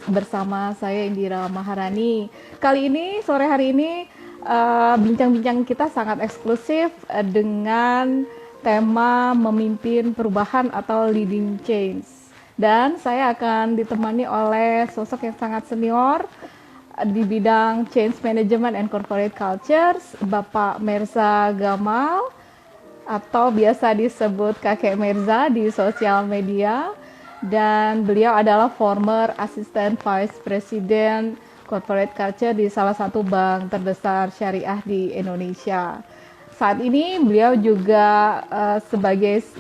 bersama saya Indira Maharani. Kali ini, sore hari ini, bincang-bincang kita sangat eksklusif dengan tema memimpin perubahan atau leading change. Dan saya akan ditemani oleh sosok yang sangat senior di bidang change management and corporate cultures, Bapak Merza Gamal, atau biasa disebut Kakek Merza di sosial media, dan beliau adalah former Assistant Vice President Corporate Culture di salah satu bank terbesar syariah di Indonesia. Saat ini beliau juga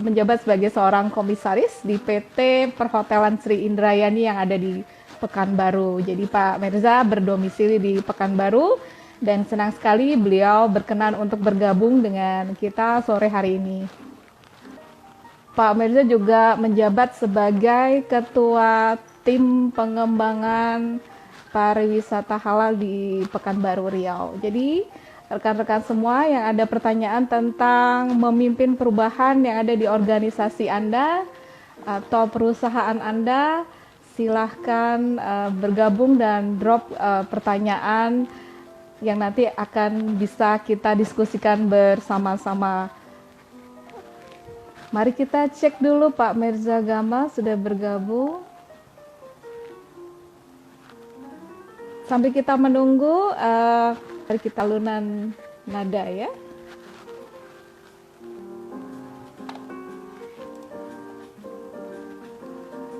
menjabat sebagai seorang komisaris di PT Perhotelan Sri Indrayani yang ada di Pekanbaru. Jadi Pak Merza berdomisili di Pekanbaru, dan senang sekali beliau berkenan untuk bergabung dengan kita sore hari ini. Pak Merza juga menjabat sebagai Ketua Tim Pengembangan Pariwisata Halal di Pekanbaru Riau. Jadi rekan-rekan semua yang ada pertanyaan tentang memimpin perubahan yang ada di organisasi Anda atau perusahaan Anda, silahkan bergabung dan drop pertanyaan yang nanti akan bisa kita diskusikan bersama-sama. Mari kita cek dulu Pak Merza Gamal sudah bergabung. Sambil kita menunggu, mari kita lunan nada ya.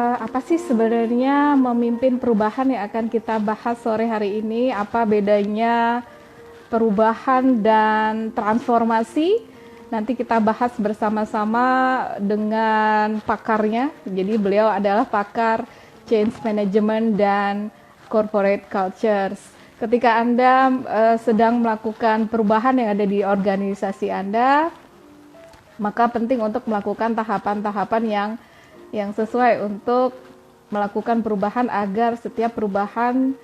Apa sih sebenarnya memimpin perubahan yang akan kita bahas sore hari ini? Apa bedanya perubahan dan transformasi? Nanti kita bahas bersama-sama dengan pakarnya. Jadi beliau adalah pakar change management dan corporate cultures. Ketika Anda sedang melakukan perubahan yang ada di organisasi Anda, maka penting untuk melakukan tahapan-tahapan yang sesuai untuk melakukan perubahan agar setiap perubahan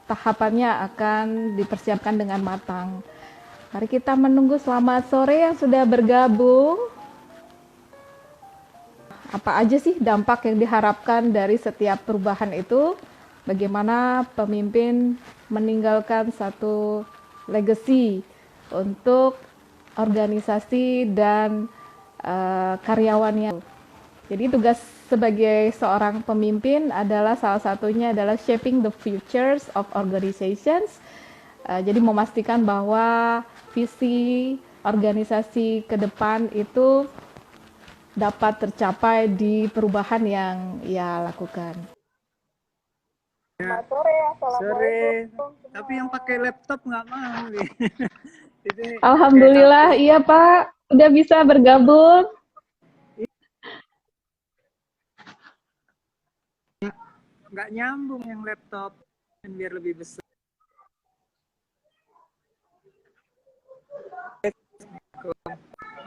tahapannya akan dipersiapkan dengan matang. Mari kita menunggu. Selamat sore yang sudah bergabung. Apa aja sih dampak yang diharapkan dari setiap perubahan itu? Bagaimana pemimpin meninggalkan satu legacy untuk organisasi dan karyawannya. Jadi tugas sebagai seorang pemimpin adalah salah satunya adalah shaping the futures of organizations. Jadi memastikan bahwa visi organisasi ke depan itu dapat tercapai di perubahan yang ia lakukan. Ya, sore, tapi yang pakai laptop nggak mau. Jadi, Alhamdulillah, iya Pak, udah bisa bergabung. Nggak nyambung yang laptop, biar lebih besar.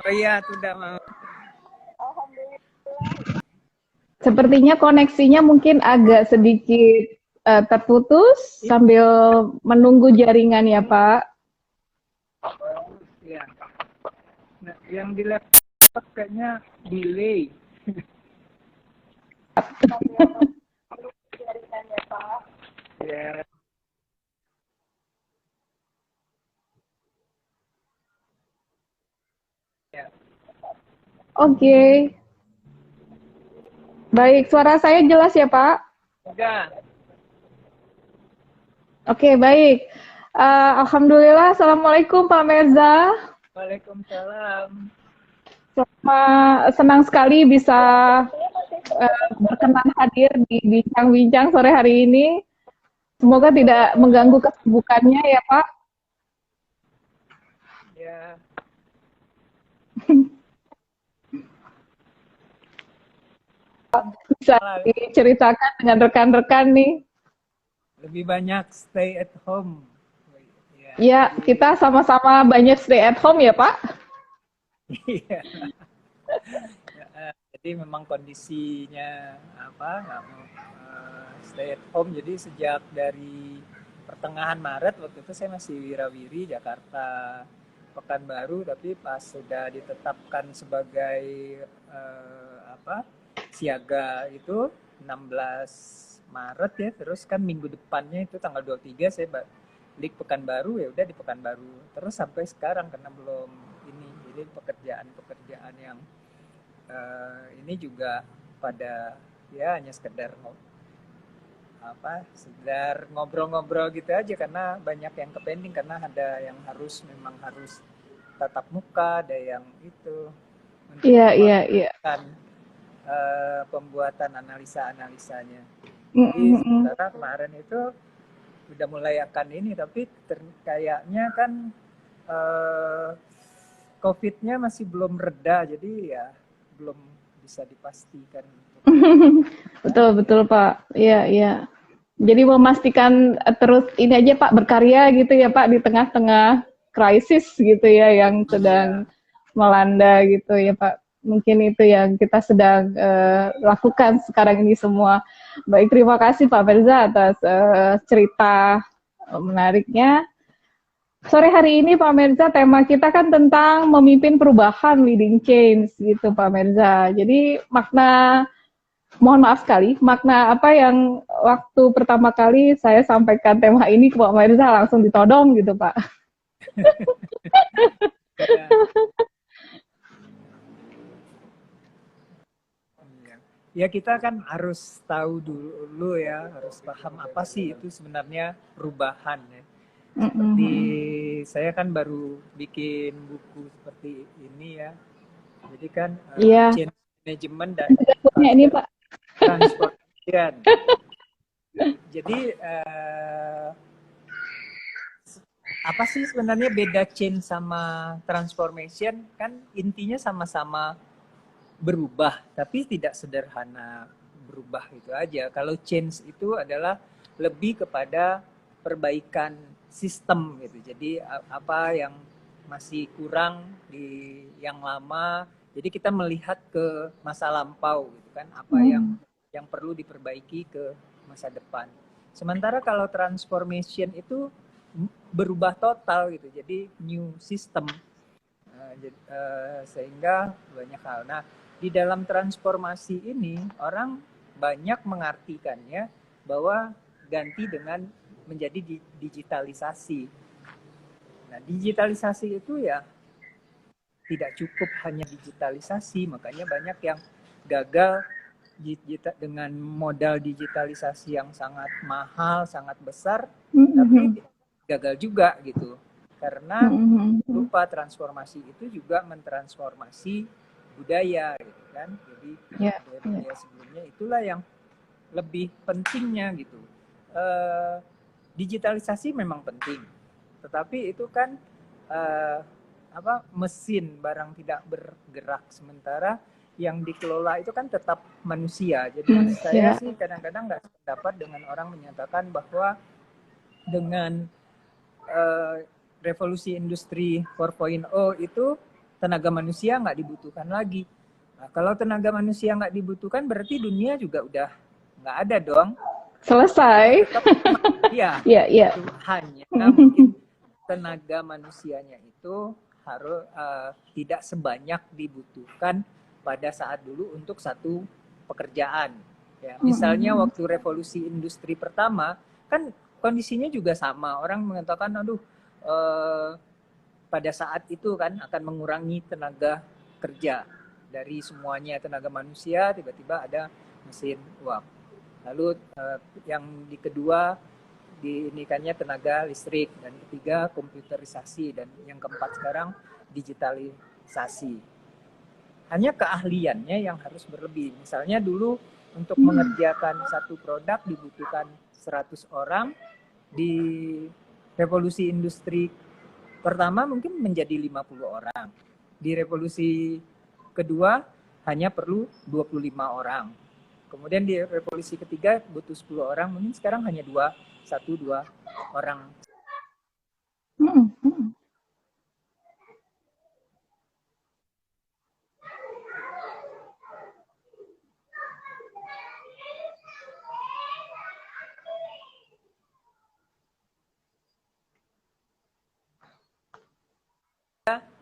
Oh iya, sudah mau. Sepertinya koneksinya mungkin agak sedikit terputus sambil menunggu jaringan ya Pak. Ya. Nah, yang di laptop kayaknya delay. Ya. Ya. Oke. Baik, suara saya jelas ya Pak? Enggak. Oke, baik. Alhamdulillah, Assalamualaikum Pak Merza. Waalaikumsalam. Senang sekali bisa berkenan hadir di bincang-bincang sore hari ini. Semoga tidak mengganggu kesibukannya ya Pak. Ya. Bisa diceritakan dengan rekan-rekan nih. Lebih banyak stay at home. Ya, kita sama-sama banyak stay at home ya Pak. Iya. Jadi memang kondisinya nggak mau stay at home. Jadi sejak dari pertengahan Maret waktu itu saya masih wirawiri Jakarta Pekanbaru, tapi pas sudah ditetapkan sebagai siaga itu 16 Maret ya, terus kan minggu depannya itu tanggal 23 saya balik Pekanbaru, ya udah di Pekanbaru terus sampai sekarang karena belum ini. Jadi pekerjaan yang ini juga pada ya hanya sekedar ngobrol-ngobrol gitu aja, karena banyak yang kepending, karena ada yang memang harus tatap muka, ada yang itu untuk melakukan pembuatan analisa-analisanya. Jadi sementara kemarin itu udah mulai akan ini, tapi kayaknya kan COVID-nya masih belum reda, jadi ya belum bisa dipastikan. Betul Pak. Iya. Jadi memastikan terus ini aja Pak, berkarya gitu ya Pak di tengah-tengah krisis gitu ya yang sedang melanda gitu ya Pak. Mungkin itu yang kita sedang lakukan sekarang ini semua. Baik, terima kasih Pak Firza atas cerita menariknya. Sore hari ini Pak Mirza, tema kita kan tentang memimpin perubahan, leading change gitu Pak Mirza. Jadi mohon maaf sekali, makna apa yang waktu pertama kali saya sampaikan tema ini ke Pak Mirza langsung ditodong gitu Pak. Ya kita kan harus tahu dulu ya, harus paham apa sih itu sebenarnya perubahan ya. Seperti saya kan baru bikin buku seperti ini ya. Jadi kan change management dan ini, Pak. transformation. Jadi apa sih sebenarnya beda change sama transformation? Kan intinya sama-sama berubah, tapi tidak sederhana berubah itu aja. Kalau change itu adalah lebih kepada perbaikan sistem gitu. Jadi apa yang masih kurang di yang lama, jadi kita melihat ke masa lampau gitu kan, apa yang perlu diperbaiki ke masa depan. Sementara kalau transformation itu berubah total gitu, jadi new system. Sehingga banyak hal. Nah, di dalam transformasi ini orang banyak mengartikannya bahwa ganti dengan menjadi digitalisasi. Nah, digitalisasi itu ya tidak cukup hanya digitalisasi, makanya banyak yang gagal dengan modal digitalisasi yang sangat mahal, sangat besar, tapi gagal juga gitu. Karena lupa transformasi itu juga mentransformasi budaya gitu kan. Jadi budaya sebelumnya itulah yang lebih pentingnya gitu. Digitalisasi memang penting, tetapi itu kan mesin, barang tidak bergerak, sementara yang dikelola itu kan tetap manusia. Jadi saya sih kadang-kadang nggak sependapat dengan orang menyatakan bahwa dengan revolusi industri 4.0 itu tenaga manusia nggak dibutuhkan lagi. Nah, kalau tenaga manusia nggak dibutuhkan, berarti dunia juga udah nggak ada dong. Selesai. Iya. Hanya mungkin tenaga manusianya itu harus tidak sebanyak dibutuhkan pada saat dulu untuk satu pekerjaan. Ya, misalnya waktu revolusi industri pertama kan kondisinya juga sama. Orang mengatakan, aduh, pada saat itu kan akan mengurangi tenaga kerja dari semuanya tenaga manusia, tiba-tiba ada mesin uap. Lalu yang di kedua diinikannya tenaga listrik, dan ketiga komputerisasi, dan yang keempat sekarang digitalisasi. Hanya keahliannya yang harus berlebih. Misalnya dulu untuk mengerjakan satu produk dibutuhkan 100 orang, di revolusi industri pertama mungkin menjadi 50 orang. Di revolusi kedua hanya perlu 25 orang. Kemudian di revolusi ketiga butuh 10 orang, mungkin sekarang hanya 2 orang.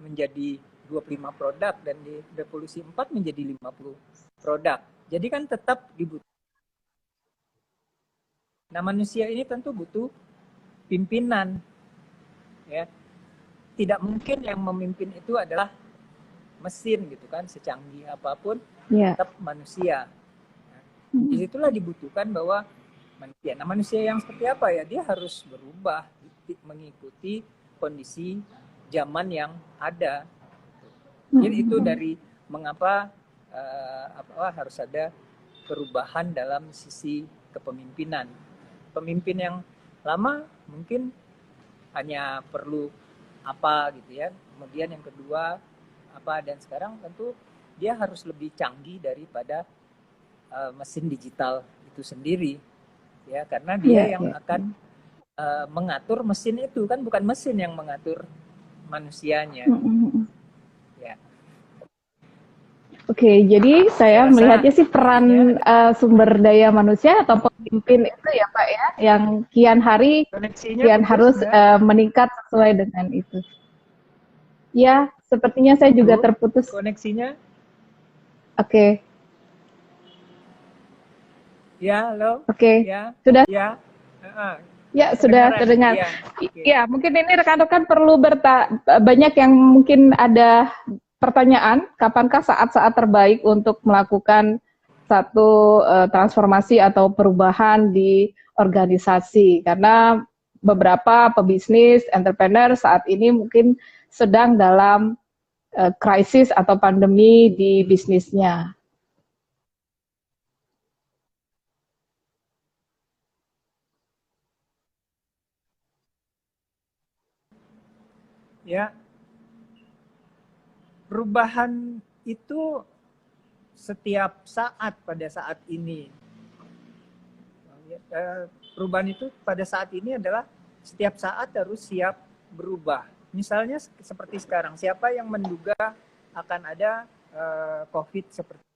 Menjadi 25 produk, dan di revolusi 4 menjadi 50 produk. Jadi kan tetap dibutuhkan Nah, manusia ini tentu butuh pimpinan, ya. Tidak mungkin yang memimpin itu adalah mesin gitu kan, secanggih apapun tetap manusia. Nah, disitulah dibutuhkan bahwa manusia. Nah, manusia yang seperti apa ya? Dia harus berubah mengikuti kondisi zaman yang ada. Jadi itu dari mengapa harus ada perubahan dalam sisi kepemimpinan. Pemimpin yang lama mungkin hanya perlu apa gitu ya. Kemudian yang kedua apa, dan sekarang tentu dia harus lebih canggih daripada mesin digital itu sendiri, ya, karena dia yang akan mengatur mesin itu, kan bukan mesin yang mengatur manusianya. Ya. Oke, jadi saya melihatnya sih peran sumber daya manusia atau pemimpin itu ya Pak ya, yang kian hari kian harus meningkat sesuai dengan itu. Ya, sepertinya saya juga terputus. Koneksinya? Oke. Ya, halo? Oke, ya. Sudah? Ya. Ya, sudah terdengar. Ya, mungkin ini rekan-rekan perlu banyak yang mungkin ada pertanyaan, kapankah saat-saat terbaik untuk melakukan satu transformasi atau perubahan di organisasi? Karena beberapa pebisnis, entrepreneur saat ini mungkin sedang dalam krisis atau pandemi di bisnisnya. Ya, perubahan itu setiap saat pada saat ini. Perubahan itu pada saat ini adalah setiap saat harus siap berubah. Misalnya seperti sekarang, siapa yang menduga akan ada COVID seperti